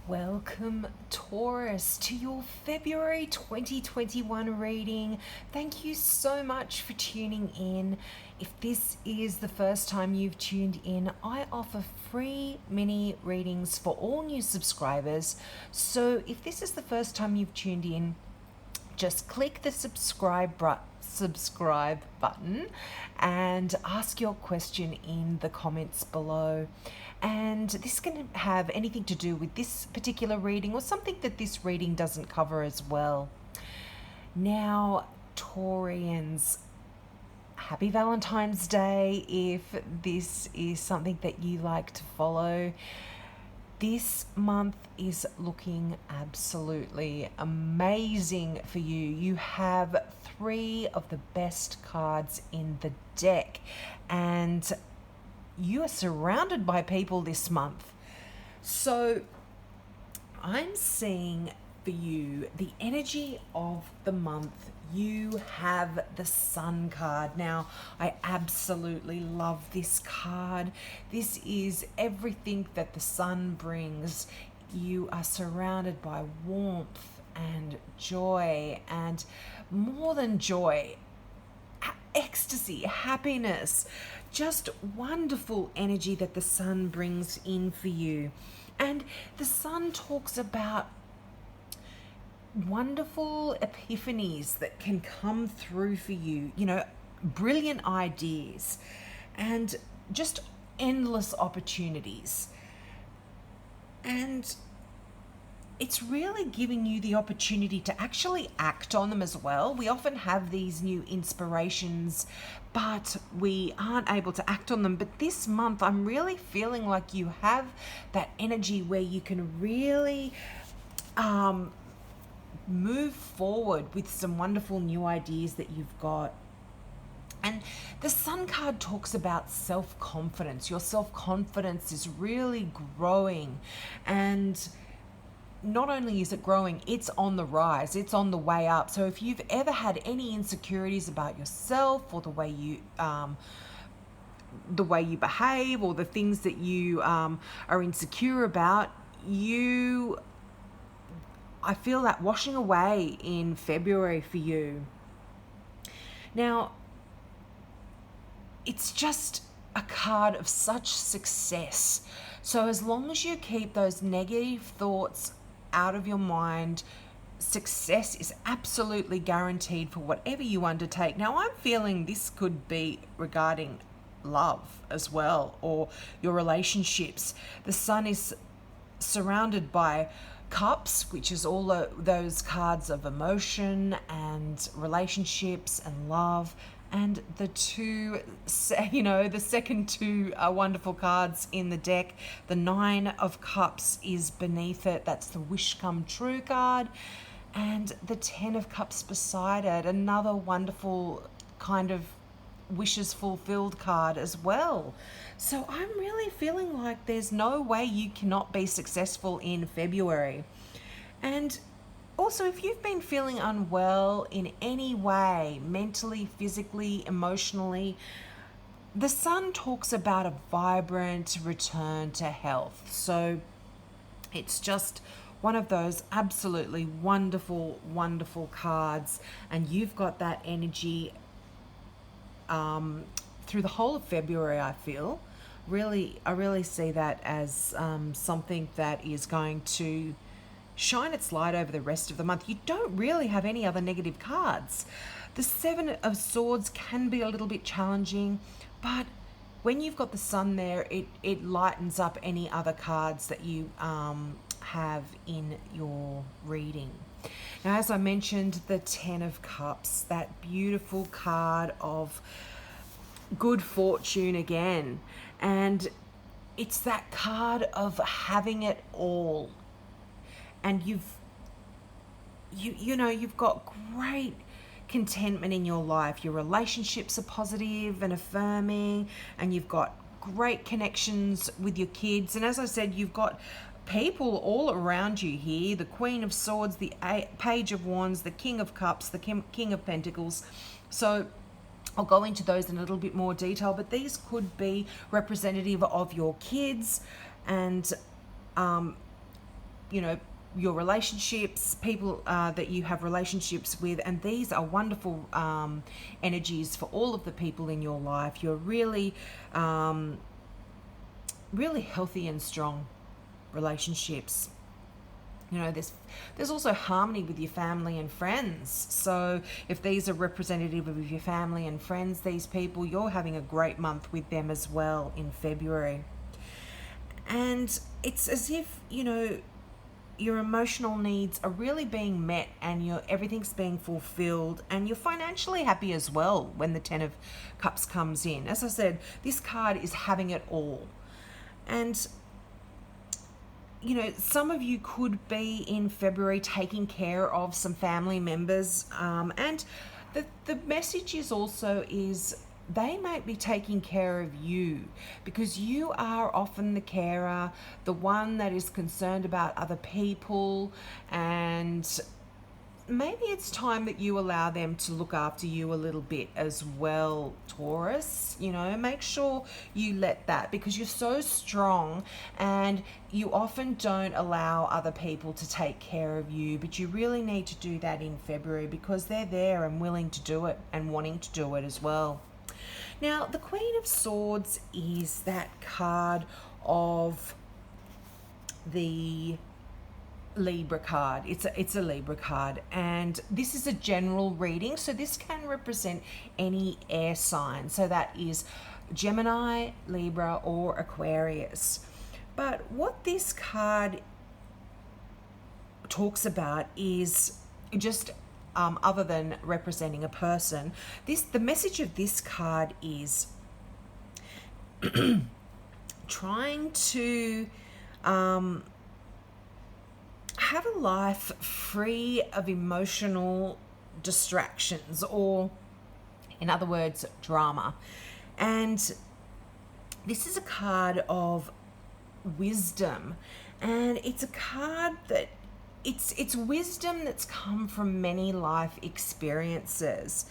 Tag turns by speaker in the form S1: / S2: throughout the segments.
S1: Welcome, Taurus, to your February 2021 reading. Thank you so much for tuning in. If this is the first time you've tuned in, I offer free mini readings for all new subscribers. So if this is the first time you've tuned in, just click the subscribe button and ask your question in the comments below. And this can have anything to do with this particular reading or something that this reading doesn't cover as well. Now, Taurians, happy Valentine's Day if this is something that you like to follow. This month is looking absolutely amazing for you. You have 3 of the best cards in the deck, and you are surrounded by people this month. So I'm seeing for you the energy of the month. You have the Sun card. Now, I absolutely love this card. This is everything that the sun brings. You are surrounded by warmth and joy, and more than joy, ecstasy, happiness, just wonderful energy that the sun brings in for you. And the sun talks about wonderful epiphanies that can come through for you, brilliant ideas and just endless opportunities. And it's really giving you the opportunity to actually act on them as well. We often have these new inspirations, but we aren't able to act on them. But this month, I'm really feeling like you have that energy where you can really move forward with some wonderful new ideas that you've got. And the Sun card talks about self-confidence. Your self-confidence is really growing, and not only is it growing, it's on the rise, it's on the way up. So if you've ever had any insecurities about yourself or the way you behave or the things that you are insecure about, I feel that washing away in February for you. Now, it's just a card of such success. So as long as you keep those negative thoughts out of your mind, success is absolutely guaranteed for whatever you undertake. Now, I'm feeling this could be regarding love as well, or your relationships. The sun is surrounded by cups, which is all those cards of emotion and relationships and love. And the second 2 wonderful cards in the deck, the 9 of Cups is beneath it. That's the wish come true card. And the 10 of Cups beside it, another wonderful kind of wishes fulfilled card as well. So I'm really feeling like there's no way you cannot be successful in February. And also, if you've been feeling unwell in any way, mentally, physically, emotionally, the sun talks about a vibrant return to health. So it's just one of those absolutely wonderful, wonderful cards. And you've got that energy through the whole of February, I feel. I really see that as something that is going to shine its light over the rest of the month. You don't really have any other negative cards. The 7 of Swords can be a little bit challenging, but when you've got the sun there, it lightens up any other cards that you have in your reading. Now, as I mentioned, the 10 of Cups, that beautiful card of good fortune again. And it's that card of having it all. And you've got great contentment in your life. Your relationships are positive and affirming, and you've got great connections with your kids. And as I said, you've got people all around you here. The Queen of Swords, the Page of Wands, the King of Cups, the King of Pentacles. So I'll go into those in a little bit more detail, but these could be representative of your kids and you know, your relationships, people that you have relationships with, and these are wonderful energies for all of the people in your life. You're really, really healthy and strong relationships. You know, there's also harmony with your family and friends. So if these are representative of your family and friends, these people, you're having a great month with them as well in February. And it's as if, you know, your emotional needs are really being met, and everything's being fulfilled, and you're financially happy as well when the 10 of Cups comes in. As I said, this card is having it all. And you know, some of you could be in February taking care of some family members, and the message is also is they might be taking care of you, because you are often the carer, the one that is concerned about other people, and maybe it's time that you allow them to look after you a little bit as well, Taurus. You know, make sure you let that, because you're so strong and you often don't allow other people to take care of you, but you really need to do that in February, because they're there and willing to do it and wanting to do it as well. Now, the Queen of Swords is that card of the Libra card. It's a Libra card, and this is a general reading, so this can represent any air sign. So that is Gemini, Libra, or Aquarius. But what this card talks about is just other than representing a person, the message of this card is trying to have a life free of emotional distractions, or in other words, drama. And this is a card of wisdom, and it's a card that it's wisdom that's come from many life experiences.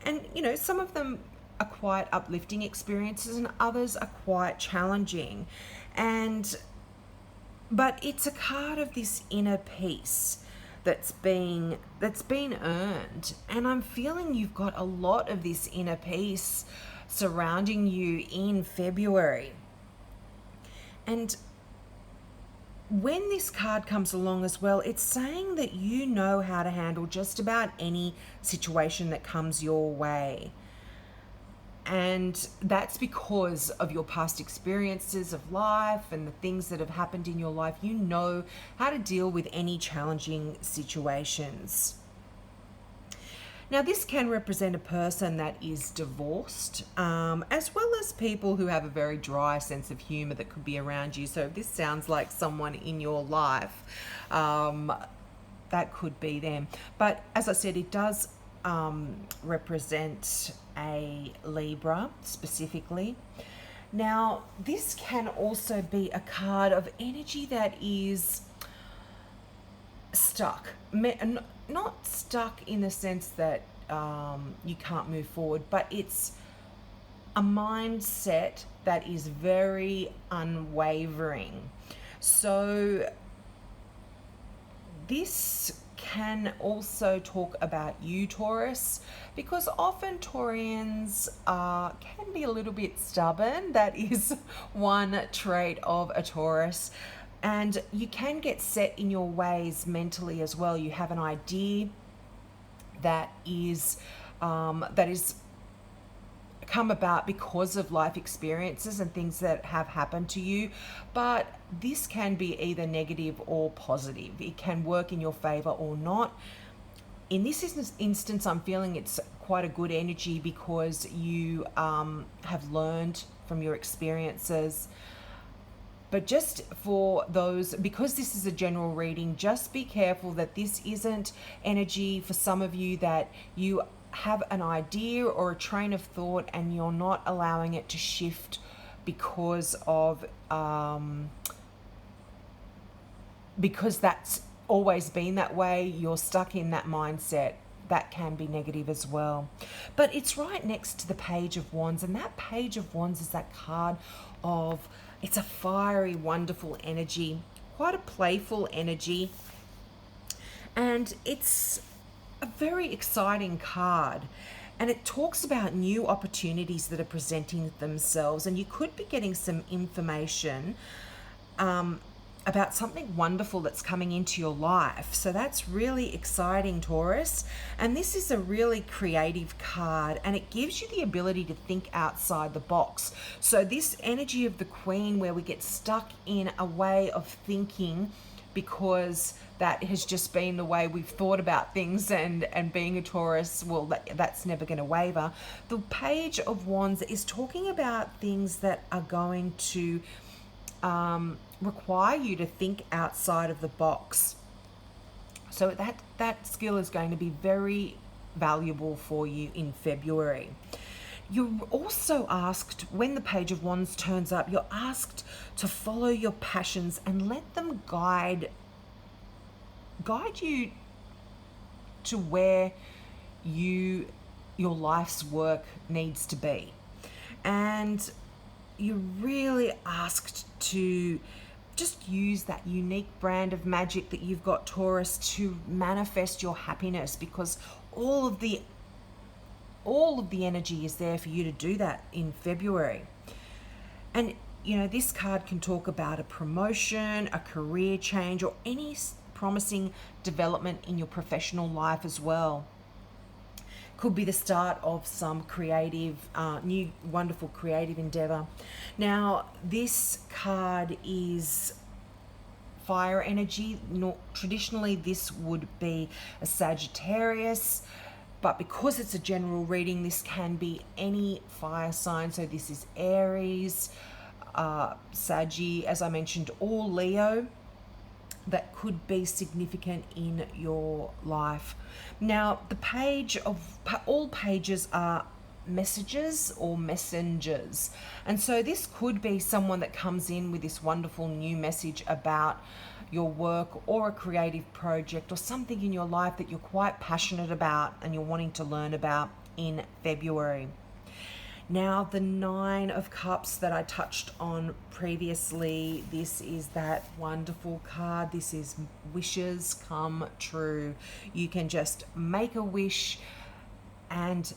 S1: And you know, some of them are quite uplifting experiences and others are quite challenging. But it's a card of this inner peace that's been earned, and I'm feeling you've got a lot of this inner peace surrounding you in February. And when this card comes along as well, it's saying that you know how to handle just about any situation that comes your way. And that's because of your past experiences of life and the things that have happened in your life. You know how to deal with any challenging situations. Now, this can represent a person that is divorced, as well as people who have a very dry sense of humor that could be around you. So if this sounds like someone in your life, that could be them. But as I said, it does represent a Libra specifically. Now, this can also be a card of energy that is stuck. Not stuck in the sense that you can't move forward, but it's a mindset that is very unwavering. So this can also talk about you, Taurus, because often Taurians can be a little bit stubborn. That is one trait of a Taurus. And you can get set in your ways mentally as well. You have an idea that is come about because of life experiences and things that have happened to you, but this can be either negative or positive. It can work in your favor or not. In this instance, I'm feeling it's quite a good energy because you have learned from your experiences. But just for those, because this is a general reading, just be careful that this isn't energy for some of you that you have an idea or a train of thought and you're not allowing it to shift because of because that's always been that way. You're stuck in that mindset. That can be negative as well. But it's right next to the Page of Wands, and that Page of Wands is that card of, it's a fiery, wonderful energy. quite a playful energy, and it's a very exciting card. And it talks about new opportunities that are presenting themselves, and you could be getting some information about something wonderful that's coming into your life. So that's really exciting, Taurus. And this is a really creative card, and it gives you the ability to think outside the box. So this energy of the Queen, where we get stuck in a way of thinking because that has just been the way we've thought about things, and being a Taurus, well, that's never going to waver. The Page of Wands is talking about things that are going to require you to think outside of the box. So that skill is going to be very valuable for you in February. You're also asked, when the Page of Wands turns up, you're asked to follow your passions and let them guide you to where your life's work needs to be. And you're really asked to just use that unique brand of magic that you've got, Taurus, to manifest your happiness, because all of the energy is there for you to do that in February. And this card can talk about a promotion, a career change, or any promising development in your professional life as well. Could be the start of some creative, new, wonderful creative endeavor. Now, this card is fire energy. Traditionally, this would be a Sagittarius, but because it's a general reading, this can be any fire sign. So this is Aries, Saggy, as I mentioned, or Leo. That could be significant in your life. Now, all pages are messages or messengers. And so this could be someone that comes in with this wonderful new message about your work or a creative project or something in your life that you're quite passionate about and you're wanting to learn about in February. Now, the Nine of Cups that I touched on previously, this is that wonderful card. This is wishes come true. You can just make a wish and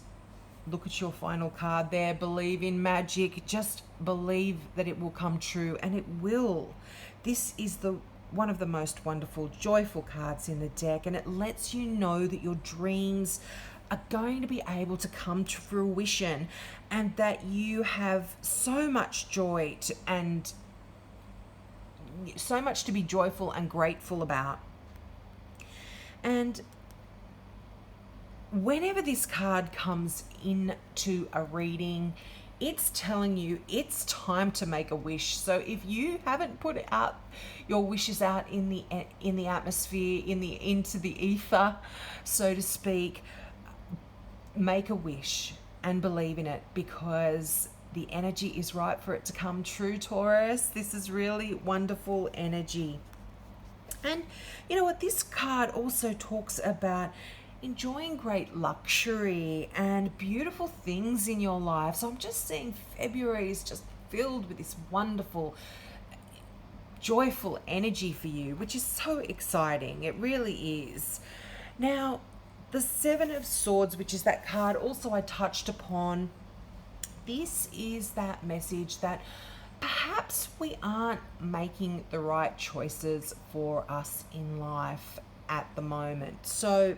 S1: look at your final card there. Believe in magic. Just believe that it will come true, and it will. This is one of the most wonderful, joyful cards in the deck, and it lets you know that your dreams are going to be able to come to fruition, and that you have so much joy and so much to be joyful and grateful about. And whenever this card comes into a reading, it's telling you it's time to make a wish. So if you haven't put out your wishes out in the atmosphere, into the ether, so to speak, make a wish and believe in it, because the energy is right for it to come true, Taurus. This is really wonderful energy. And you know what? This card also talks about enjoying great luxury and beautiful things in your life. So I'm just seeing February is just filled with this wonderful, joyful energy for you, which is so exciting. It really is. Now, the Seven of Swords, which is that card also I touched upon, this is that message that perhaps we aren't making the right choices for us in life at the moment. So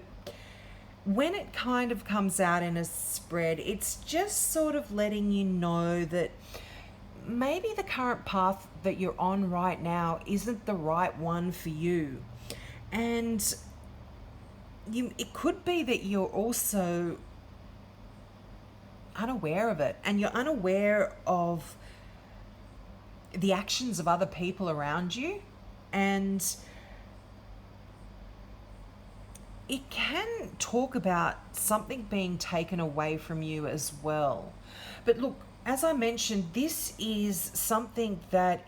S1: when it kind of comes out in a spread, it's just sort of letting you know that maybe the current path that you're on right now isn't the right one for you. And it could be that you're also unaware of it, and you're unaware of the actions of other people around you, and it can talk about something being taken away from you as well. But look, as I mentioned, this is something that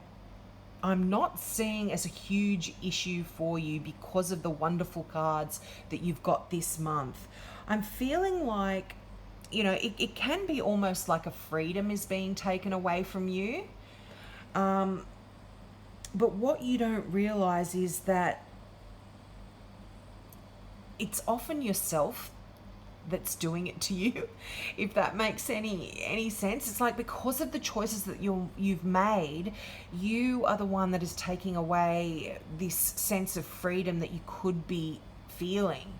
S1: I'm not seeing as a huge issue for you because of the wonderful cards that you've got this month. I'm feeling like, it can be almost like a freedom is being taken away from you. But what you don't realize is that it's often yourself that's doing it to you, if that makes any sense. It's like, because of the choices that you've made, you are the one that is taking away this sense of freedom that you could be feeling.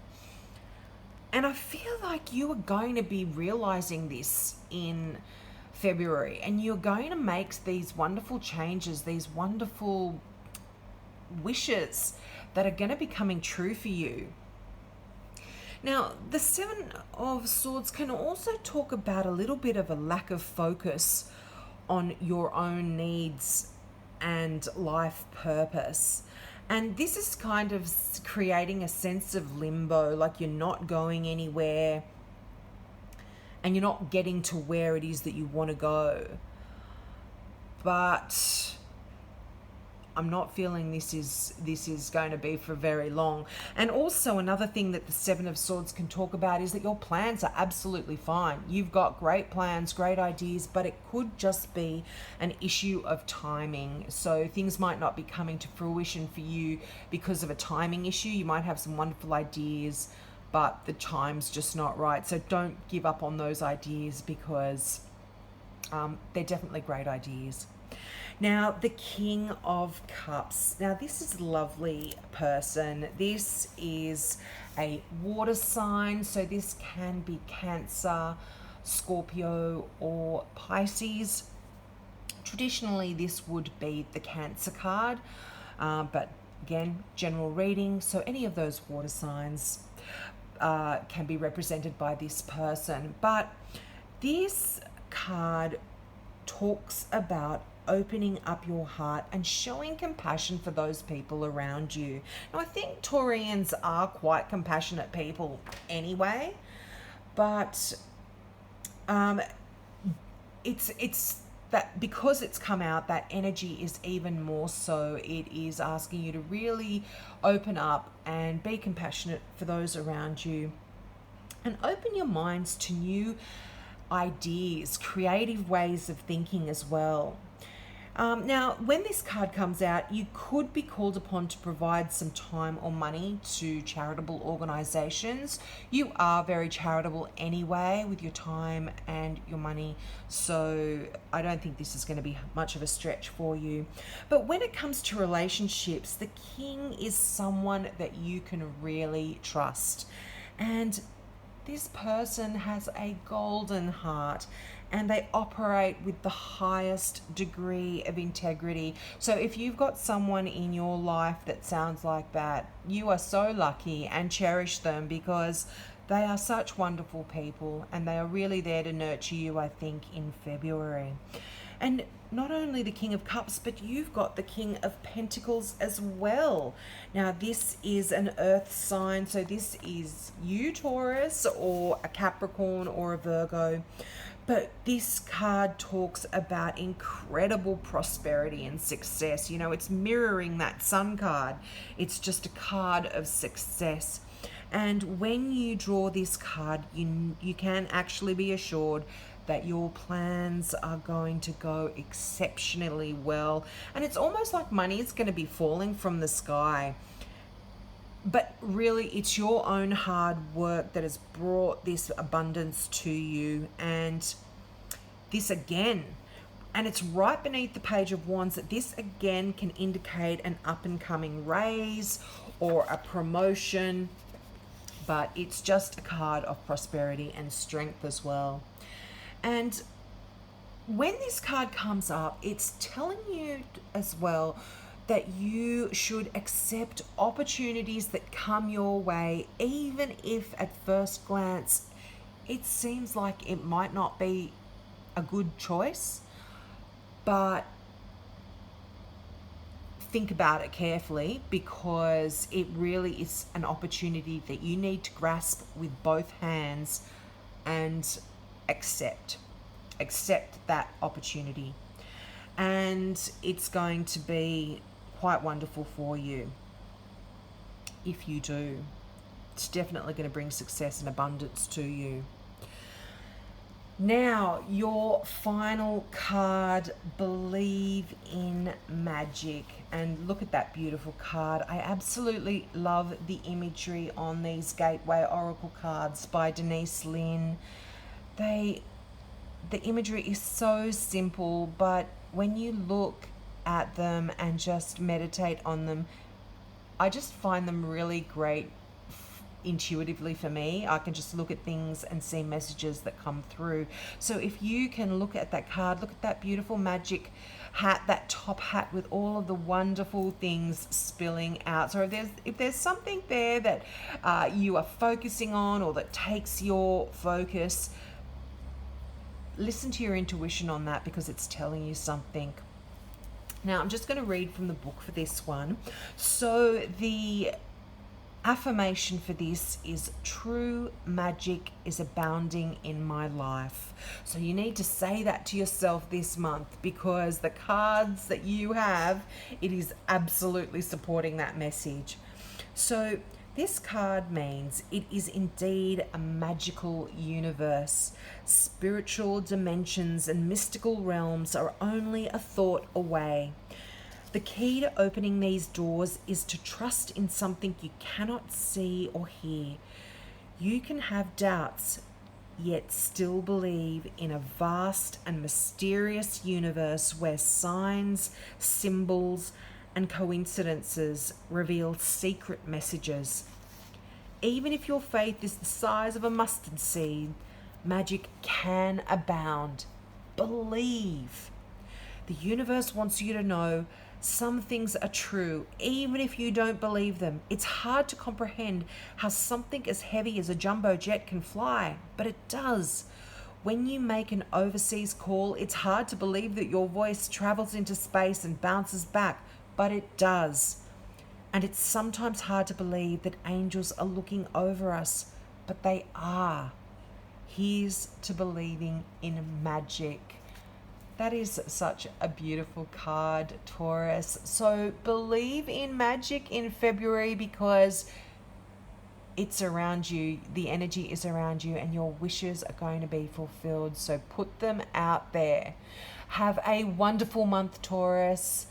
S1: And I feel like you are going to be realizing this in February, and you're going to make these wonderful changes, these wonderful wishes that are going to be coming true for you. Now, the Seven of Swords can also talk about a little bit of a lack of focus on your own needs and life purpose. And this is kind of creating a sense of limbo, like you're not going anywhere and you're not getting to where it is that you want to go. But I'm not feeling this is going to be for very long. And also another thing that the Seven of Swords can talk about is that your plans are absolutely fine. You've got great plans, great ideas, but it could just be an issue of timing. So things might not be coming to fruition for you because of a timing issue. You might have some wonderful ideas, but the time's just not right. So don't give up on those ideas, because they're definitely great ideas. Now, the King of Cups. Now, this is a lovely person. This is a water sign, so this can be Cancer, Scorpio, or Pisces. Traditionally, this would be the Cancer card, but again, general reading, so any of those water signs can be represented by this person. But this card talks about opening up your heart and showing compassion for those people around you. Now, I think Taurians are quite compassionate people anyway, but it's that because it's come out, that energy is even more so. It is asking you to really open up and be compassionate for those around you, and open your minds to new ideas, creative ways of thinking as well. Now, when this card comes out, you could be called upon to provide some time or money to charitable organisations. You are very charitable anyway with your time and your money, so I don't think this is going to be much of a stretch for you. But when it comes to relationships, the King is someone that you can really trust. And this person has a golden heart, and they operate with the highest degree of integrity. So if you've got someone in your life that sounds like that, you are so lucky, and cherish them, because they are such wonderful people, and they are really there to nurture you, I think, in February. And not only the King of Cups, but you've got the King of Pentacles as well. Now, this is an earth sign, so this is you, Taurus, or a Capricorn, or a Virgo. But this card talks about incredible prosperity and success. You know, it's mirroring that Sun card. It's just a card of success. And when you draw this card, you can actually be assured that your plans are going to go exceptionally well. And it's almost like money is going to be falling from the sky. But really, it's your own hard work that has brought this abundance to you. And this again, and it's right beneath the Page of Wands, that this again can indicate an up and coming raise or a promotion. But it's just a card of prosperity and strength as well. And when this card comes up, it's telling you as well that you should accept opportunities that come your way, even if at first glance it seems like it might not be a good choice. But think about it carefully, because it really is an opportunity that you need to grasp with both hands and accept that opportunity. And it's going to be quite wonderful for you if you do. It's definitely going to bring success and abundance to you. Now, your final card, Believe in Magic. And look at that beautiful card. I absolutely love the imagery on these Gateway Oracle cards by Denise Lynn. The imagery is so simple, but when you look at them and just meditate on them, I just find them really great intuitively for me. I can just look at things and see messages that come through. So if you can look at that card, look at that beautiful magic hat, that top hat with all of the wonderful things spilling out. So if there's something there that you are focusing on or that takes your focus, listen to your intuition on that, because it's telling you something. Now, I'm just going to read from the book for this one. So the affirmation for this is: true magic is abounding in my life. So you need to say that to yourself this month, because the cards that you have, it is absolutely supporting that message. So this card means it is indeed a magical universe. Spiritual dimensions and mystical realms are only a thought away. The key to opening these doors is to trust in something you cannot see or hear. You can have doubts, yet still believe in a vast and mysterious universe where signs, symbols, and coincidences reveal secret messages. Even if your faith is the size of a mustard seed, magic can abound. Believe. The universe wants you to know some things are true, even if you don't believe them. It's hard to comprehend how something as heavy as a jumbo jet can fly, but it does. When you make an overseas call, it's hard to believe that your voice travels into space and bounces back, but it does. And it's sometimes hard to believe that angels are looking over us, but they are. Here's to believing in magic. That is such a beautiful card, Taurus. So believe in magic in February, because it's around you, the energy is around you, and your wishes are going to be fulfilled. So put them out there. Have a wonderful month, Taurus.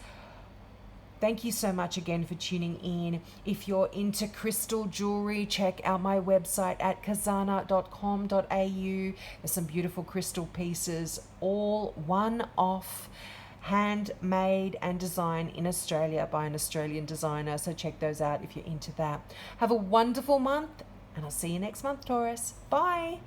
S1: Thank you so much again for tuning in. If you're into crystal jewelry, check out my website at kazana.com.au. There's some beautiful crystal pieces, all one-off, handmade and designed in Australia by an Australian designer. So check those out if you're into that. Have a wonderful month, and I'll see you next month, Taurus. Bye.